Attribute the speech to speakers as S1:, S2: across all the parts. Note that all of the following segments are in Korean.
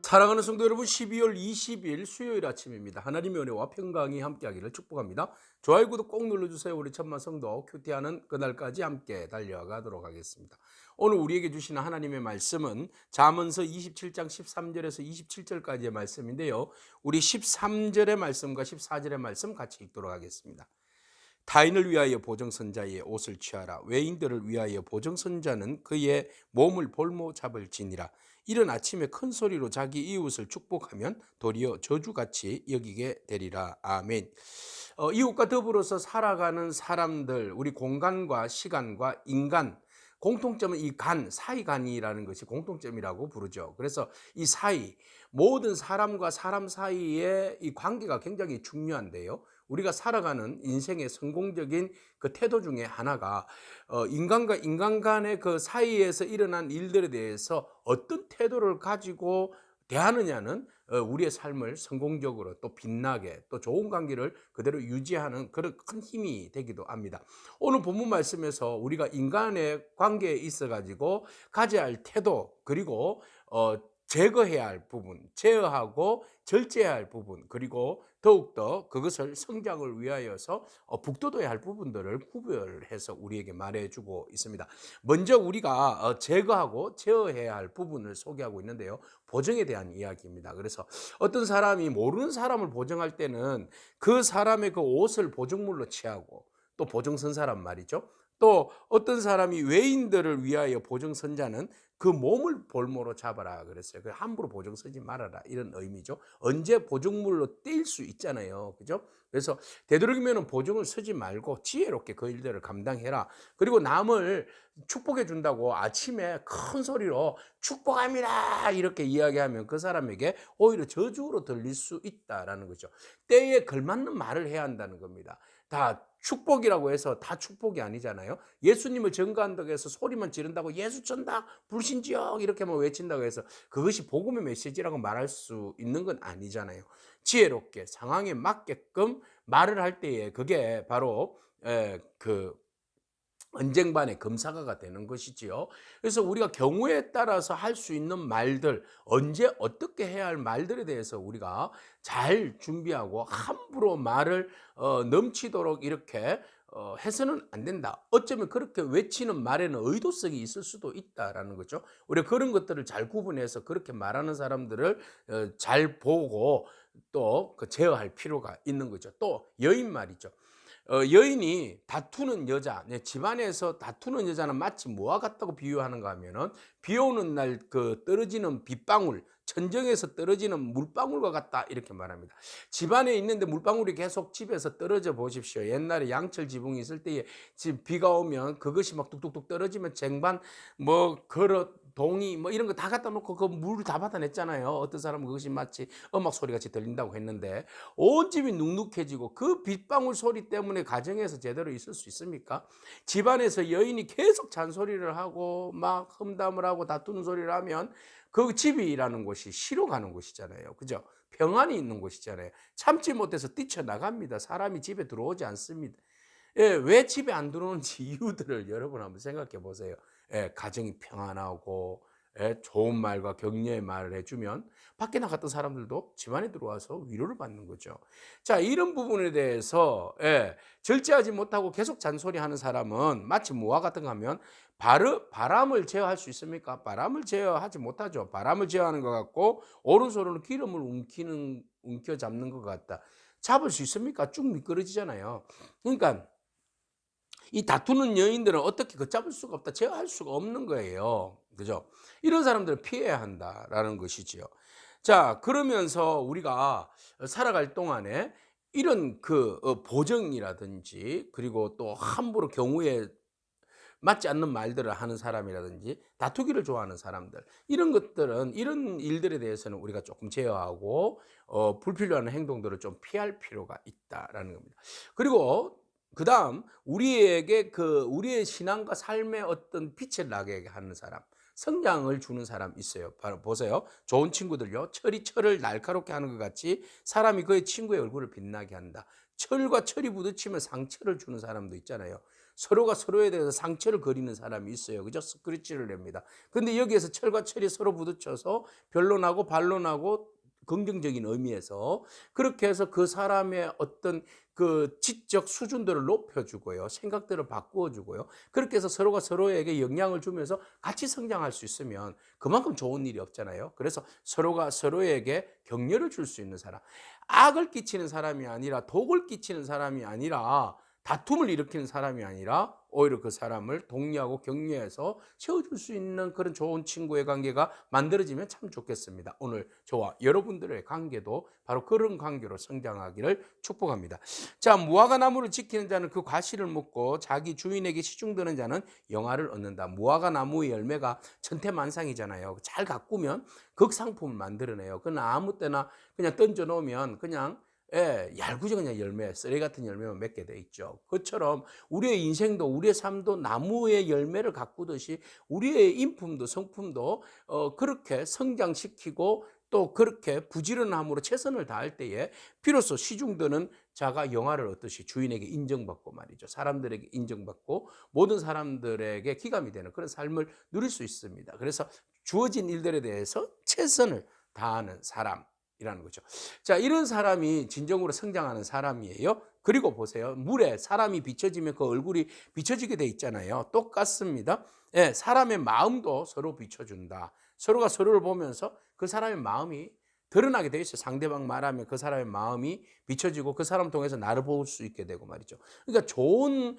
S1: 사랑하는 성도 여러분, 12월 20일 수요일 아침입니다. 하나님의 은혜와 평강이 함께하기를 축복합니다. 좋아요, 구독 꼭 눌러주세요. 우리 천만 성도 큐티하는 그날까지 함께 달려가도록 하겠습니다. 오늘 우리에게 주시는 하나님의 말씀은 잠언서 27장 13절에서 27절까지의 말씀인데요. 우리 13절의 말씀과 14절의 말씀 같이 읽도록 하겠습니다. 타인을 위하여 보정선자의 옷을 취하라. 외인들을 위하여 보정선자는 그의 몸을 볼모 잡을지니라. 이른 아침에 큰 소리로 자기 이웃을 축복하면 도리어 저주같이 여기게 되리라. 아멘. 이웃과 더불어서 살아가는 사람들, 우리 공간과 시간과 인간, 공통점은 이 사이간이라는 것이 공통점이라고 부르죠. 그래서 이 사이, 모든 사람과 사람 사이의 이 관계가 굉장히 중요한데요. 우리가 살아가는 인생의 성공적인 그 태도 중에 하나가 인간과 인간 간의 그 사이에서 일어난 일들에 대해서 어떤 태도를 가지고 대하느냐는 우리의 삶을 성공적으로 또 빛나게 또 좋은 관계를 그대로 유지하는 그런 큰 힘이 되기도 합니다. 오늘 본문 말씀에서 우리가 인간의 관계에 있어 가지고 가져야 할 태도, 그리고 제거해야 할 부분, 제어하고 절제해야 할 부분, 그리고 더욱더 그것을 성장을 위하여서 북돋워야 할 부분들을 구별해서 우리에게 말해주고 있습니다. 먼저 우리가 제거하고 제어해야 할 부분을 소개하고 있는데요. 보정에 대한 이야기입니다. 그래서 어떤 사람이 모르는 사람을 보정할 때는 그 사람의 그 옷을 보정물로 취하고, 또 보정선사란 말이죠. 또 어떤 사람이 외인들을 위하여 보정선자는 그 몸을 볼모로 잡아라 그랬어요. 그 함부로 보정 쓰지 말아라, 이런 의미죠. 언제 보정물로 떼일 수 있잖아요. 그죠? 그래서 되도록이면 보정을 쓰지 말고 지혜롭게 그 일들을 감당해라. 그리고 남을 축복해 준다고 아침에 큰 소리로 축복합니다 이렇게 이야기하면 그 사람에게 오히려 저주로 들릴 수 있다라는 거죠. 때에 걸맞는 말을 해야 한다는 겁니다. 다 축복이라고 해서 다 축복이 아니잖아요. 예수님을 전가한다고 해서 소리만 지른다고 예수 전다 불신지역 이렇게만 외친다고 해서 그것이 복음의 메시지라고 말할 수 있는 건 아니잖아요. 지혜롭게 상황에 맞게끔 말을 할 때에 그게 바로 그 언쟁반의 검사가가 되는 것이지요. 그래서 우리가 경우에 따라서 할 수 있는 말들, 언제 어떻게 해야 할 말들에 대해서 우리가 잘 준비하고 함부로 말을 넘치도록 이렇게 해서는 안 된다. 어쩌면 그렇게 외치는 말에는 의도성이 있을 수도 있다라는 거죠. 우리가 그런 것들을 잘 구분해서 그렇게 말하는 사람들을 잘 보고 또 그 제어할 필요가 있는 거죠. 또 여인 말이죠. 여인이 다투는 여자, 집안에서 다투는 여자는 마치 뭐와 같다고 비유하는가 하면은 비 오는 날 그 떨어지는 빗방울, 천정에서 떨어지는 물방울과 같다 이렇게 말합니다. 집안에 있는데 물방울이 계속 집에서 떨어져 보십시오. 옛날에 양철 지붕이 있을 때에 집 비가 오면 그것이 막 뚝뚝뚝 떨어지면 쟁반 뭐 그릇 동이 뭐 이런 거 다 갖다 놓고 그 물을 다 받아냈잖아요. 어떤 사람은 그것이 마치 음악 소리 같이 들린다고 했는데 온 집이 눅눅해지고 그 빗방울 소리 때문에 가정에서 제대로 있을 수 있습니까? 집안에서 여인이 계속 잔소리를 하고 막 험담을 하고 다투는 소리를 하면 그 집이라는 곳이 쉬러 가는 곳이잖아요. 그죠? 평안이 있는 곳이잖아요. 참지 못해서 뛰쳐나갑니다. 사람이 집에 들어오지 않습니다. 예, 왜 집에 안 들어오는지 이유들을 여러분 한번 생각해 보세요. 예, 가정이 평안하고 예, 좋은 말과 격려의 말을 해주면 밖에 나갔던 사람들도 집안에 들어와서 위로를 받는 거죠. 자, 이런 부분에 대해서 절제하지 못하고 계속 잔소리하는 사람은 마치 뭐와 같은가 하면 바람을 제어할 수 있습니까? 바람을 제어하지 못하죠. 바람을 제어하는 것 같고 오른손으로 기름을 움켜 잡는 것 같다. 잡을 수 있습니까? 쭉 미끄러지잖아요. 그러니까 이 다투는 여인들은 어떻게 걷잡을 수가 없다, 제어할 수가 없는 거예요. 그죠? 이런 사람들을 피해야 한다라는 것이지요. 자, 그러면서 우리가 살아갈 동안에 이런 그 보정이라든지, 그리고 또 함부로 경우에 맞지 않는 말들을 하는 사람이라든지 다투기를 좋아하는 사람들, 이런 것들은, 이런 일들에 대해서는 우리가 조금 제어하고 불필요한 행동들을 좀 피할 필요가 있다라는 겁니다. 그리고 그다음 우리에게 우리의 신앙과 삶의 어떤 빛을 나게 하는 사람, 성장을 주는 사람 있어요. 바로 보세요. 좋은 친구들요. 철이 철을 날카롭게 하는 것 같이 사람이 그의 친구의 얼굴을 빛나게 한다. 철과 철이 부딪히면 상처를 주는 사람도 있잖아요. 서로가 서로에 대해서 상처를 그리는 사람이 있어요. 그죠? 스크래치를 냅니다. 근데 여기에서 철과 철이 서로 부딪혀서 변론하고 반론하고 긍정적인 의미에서 그렇게 해서 그 사람의 어떤 그 지적 수준들을 높여주고요. 생각들을 바꾸어주고요. 그렇게 해서 서로가 서로에게 영향을 주면서 같이 성장할 수 있으면 그만큼 좋은 일이 없잖아요. 그래서 서로가 서로에게 격려를 줄 수 있는 사람. 악을 끼치는 사람이 아니라 독을 끼치는 사람이 아니라 다툼을 일으키는 사람이 아니라 오히려 그 사람을 독려하고 격려해서 세워줄 수 있는 그런 좋은 친구의 관계가 만들어지면 참 좋겠습니다. 오늘 저와 여러분들의 관계도 바로 그런 관계로 성장하기를 축복합니다. 자, 무화과 나무를 지키는 자는 그 과실을 먹고 자기 주인에게 시중드는 자는 영화를 얻는다. 무화과 나무의 열매가 천태만상이잖아요. 잘 가꾸면 극상품을 만들어내요. 그건 아무 때나 그냥 던져 놓으면 그냥 얄궂은 그냥 열매, 쓰레기 같은 열매만 맺게 돼 있죠. 그처럼 우리의 인생도 우리의 삶도 나무의 열매를 가꾸듯이 우리의 인품도 성품도 그렇게 성장시키고 또 그렇게 부지런함으로 최선을 다할 때에 비로소 시중드는 자가 영화를 얻듯이 주인에게 인정받고 말이죠. 사람들에게 인정받고 모든 사람들에게 기감이 되는 그런 삶을 누릴 수 있습니다. 그래서 주어진 일들에 대해서 최선을 다하는 사람. 이라는 거죠. 자, 이런 사람이 진정으로 성장하는 사람이에요. 그리고 보세요. 물에 사람이 비춰지면 그 얼굴이 비춰지게 돼 있잖아요. 똑같습니다. 예, 사람의 마음도 서로 비춰준다. 서로가 서로를 보면서 그 사람의 마음이 드러나게 돼 있어요. 상대방 말하면 그 사람의 마음이 비춰지고 그 사람 통해서 나를 볼 수 있게 되고 말이죠. 그러니까 좋은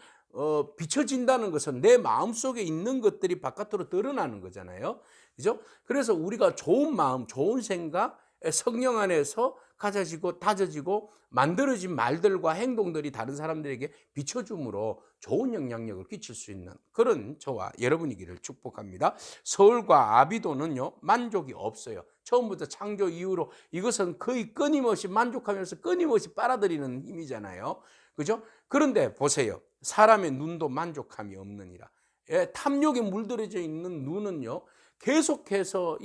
S1: 비춰진다는 것은 내 마음속에 있는 것들이 바깥으로 드러나는 거잖아요. 그죠? 그래서 우리가 좋은 마음, 좋은 생각, 성령 안에서 가져지고 다져지고 만들어진 말들과 행동들이 다른 사람들에게 비춰줌으로 좋은 영향력을 끼칠 수 있는 그런 저와 여러분이기를 축복합니다. 서울과 아비도는요 만족이 없어요. 처음부터 창조 이후로 이것은 거의 끊임없이 만족하면서 끊임없이 빨아들이는 힘이잖아요. 그죠? 그런데 보세요. 사람의 눈도 만족함이 없느니라. 탐욕에 물들어져 있는 눈은요 계속해서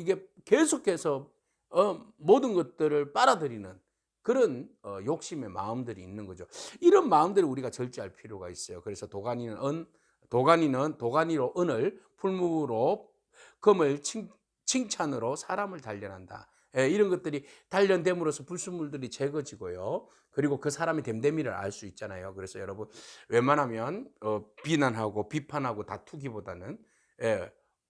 S1: 모든 것들을 빨아들이는 그런 욕심의 마음들이 있는 거죠. 이런 마음들을 우리가 절제할 필요가 있어요. 그래서 도가니로 은을, 풀무로 금을, 칭찬으로 사람을 단련한다. 이런 것들이 단련됨으로써 불순물들이 제거지고요. 그리고 그 사람의 됨됨이를 알 수 있잖아요. 그래서 여러분 웬만하면 비난하고 비판하고 다투기보다는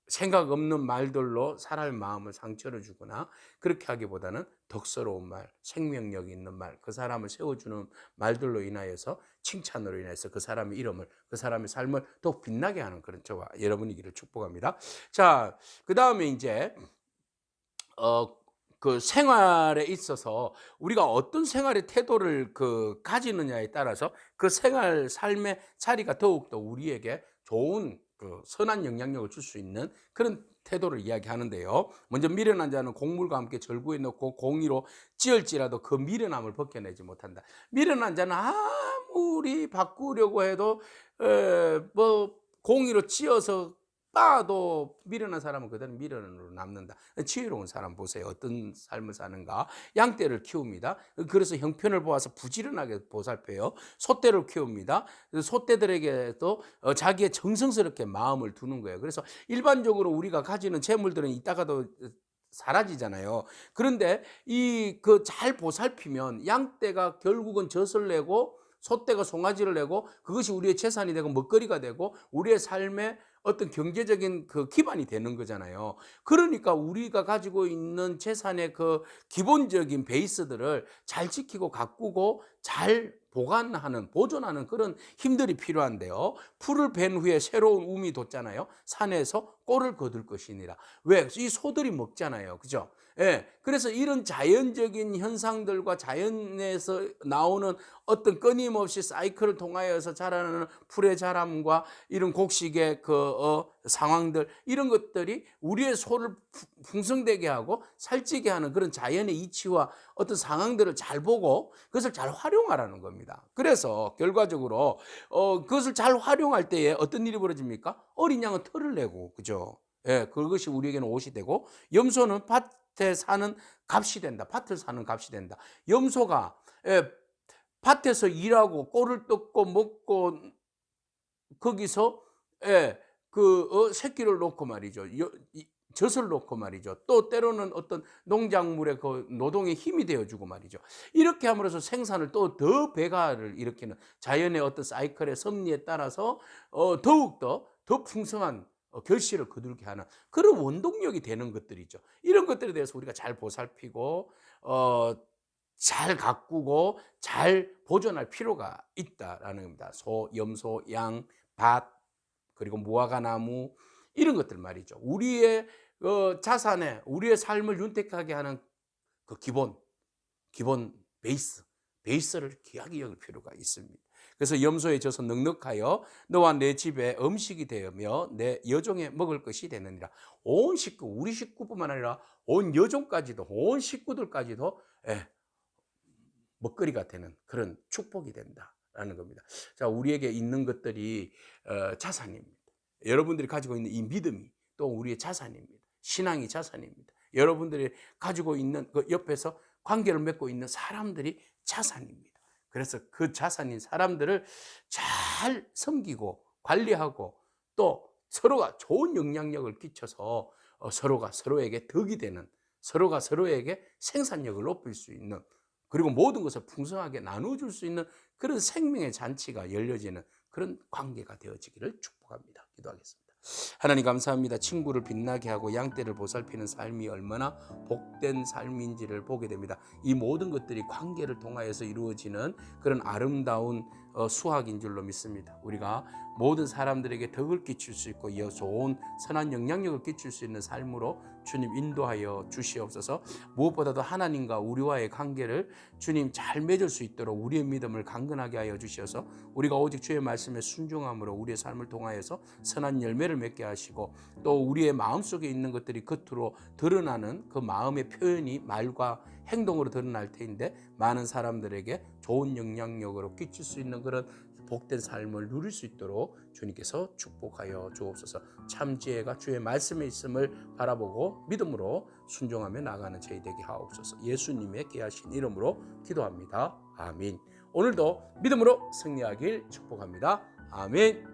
S1: 생각 없는 말들로 사람의 마음을 상처를 주거나 그렇게 하기보다는 덕스러운 말, 생명력 있는 말, 그 사람을 세워주는 말들로 인하여서 칭찬으로 인해서 그 사람의 이름을, 그 사람의 삶을 더욱 빛나게 하는 그런 저와 여러분이기를 축복합니다. 자, 그 다음에 이제 그 생활에 있어서 우리가 어떤 생활의 태도를 가지느냐에 따라서 그 생활 삶의 자리가 더욱더 우리에게 좋은 선한 영향력을 줄 수 있는 그런 태도를 이야기하는데요. 먼저 미련한 자는 곡물과 함께 절구에 넣고 공의로 찧을지라도 그 미련함을 벗겨내지 못한다. 미련한 자는 아무리 바꾸려고 해도 뭐 공의로 찧어서 빠도 미련한 사람은 그대로 미련으로 남는다. 지혜로운 사람 보세요. 어떤 삶을 사는가. 양떼를 키웁니다. 그래서 형편을 보아서 부지런하게 보살펴요. 소떼를 키웁니다. 소떼들에게도 자기의 정성스럽게 마음을 두는 거예요. 그래서 일반적으로 우리가 가지는 재물들은 이따가도 사라지잖아요. 그런데 잘 보살피면 양떼가 결국은 젖을 내고 소떼가 송아지를 내고 그것이 우리의 재산이 되고 먹거리가 되고 우리의 삶의 어떤 경제적인 그 기반이 되는 거잖아요. 그러니까 우리가 가지고 있는 재산의 그 기본적인 베이스들을 잘 지키고 가꾸고 잘 보존하는 그런 힘들이 필요한데요. 풀을 벤 후에 새로운 움이 돋잖아요. 산에서 꼴을 거둘 것이니라. 왜? 이 소들이 먹잖아요. 그죠? 예. 그래서 이런 자연적인 현상들과 자연에서 나오는 어떤 끊임없이 사이클을 통하여서 자라나는 풀의 자람과 이런 곡식의 상황들, 이런 것들이 우리의 소를 풍성되게 하고 살찌게 하는 그런 자연의 이치와 어떤 상황들을 잘 보고 그것을 잘 활용하라는 겁니다. 그래서 결과적으로 그것을 잘 활용할 때에 어떤 일이 벌어집니까? 어린 양은 털을 내고, 그죠? 예, 그것이 우리에게는 옷이 되고, 염소는 밭에 사는 값이 된다. 밭을 사는 값이 된다. 염소가 밭에서 일하고 꼴을 뜯고 먹고 거기서 새끼를 놓고 말이죠. 젖을 놓고 말이죠. 또 때로는 어떤 농작물의 그 노동의 힘이 되어주고 말이죠. 이렇게 함으로써 생산을 또 더 배가를 일으키는 자연의 어떤 사이클의 섭리에 따라서 더욱더 더 풍성한 결실을 거두게 하는 그런 원동력이 되는 것들이죠. 이런 것들에 대해서 우리가 잘 보살피고 잘 가꾸고 잘 보존할 필요가 있다라는 겁니다. 소, 염소, 양, 밭, 그리고 무화과나무 이런 것들 말이죠. 우리의 자산에 우리의 삶을 윤택하게 하는 그 기본 베이스를 귀하게 여길 필요가 있습니다. 그래서 염소에 져서 넉넉하여 너와 내 집에 음식이 되며 내 여종에 먹을 것이 되느니라. 온 식구, 우리 식구뿐만 아니라 온 여종까지도, 온 식구들까지도 먹거리가 되는 그런 축복이 된다라는 겁니다. 자, 우리에게 있는 것들이 자산입니다. 여러분들이 가지고 있는 이 믿음이 또 우리의 자산입니다. 신앙이 자산입니다. 여러분들이 가지고 있는 그 옆에서 관계를 맺고 있는 사람들이 자산입니다. 그래서 그 자산인 사람들을 잘 섬기고 관리하고 또 서로가 좋은 영향력을 끼쳐서 서로가 서로에게 덕이 되는, 서로가 서로에게 생산력을 높일 수 있는, 그리고 모든 것을 풍성하게 나눠줄 수 있는 그런 생명의 잔치가 열려지는 그런 관계가 되어지기를 축복합니다. 기도하겠습니다. 하나님 감사합니다. 친구를 빛나게 하고 양떼를 보살피는 삶이 얼마나 복된 삶인지를 보게 됩니다. 이 모든 것들이 관계를 통하여서 이루어지는 그런 아름다운 수학인 줄로 믿습니다. 우리가 모든 사람들에게 덕을 끼칠 수 있고 좋은 선한 영향력을 끼칠 수 있는 삶으로 주님 인도하여 주시옵소서. 무엇보다도 하나님과 우리와의 관계를 주님 잘 맺을 수 있도록 우리의 믿음을 강건하게 하여 주셔서 우리가 오직 주의 말씀에 순종함으로 우리의 삶을 통하여서 선한 열매를 맺게 하시고 또 우리의 마음속에 있는 것들이 겉으로 드러나는 그 마음의 표현이 말과 행동으로 드러날 테인데 많은 사람들에게 좋은 영향력으로 끼칠 수 있는 그런 복된 삶을 누릴 수 있도록 주님께서 축복하여 주옵소서. 참 지혜가 주의 말씀에 있음을 바라보고 믿음으로 순종하며 나가는 저희 되게 하옵소서. 예수님의 귀하신 이름으로 기도합니다. 아멘. 오늘도 믿음으로 승리하길 축복합니다. 아멘.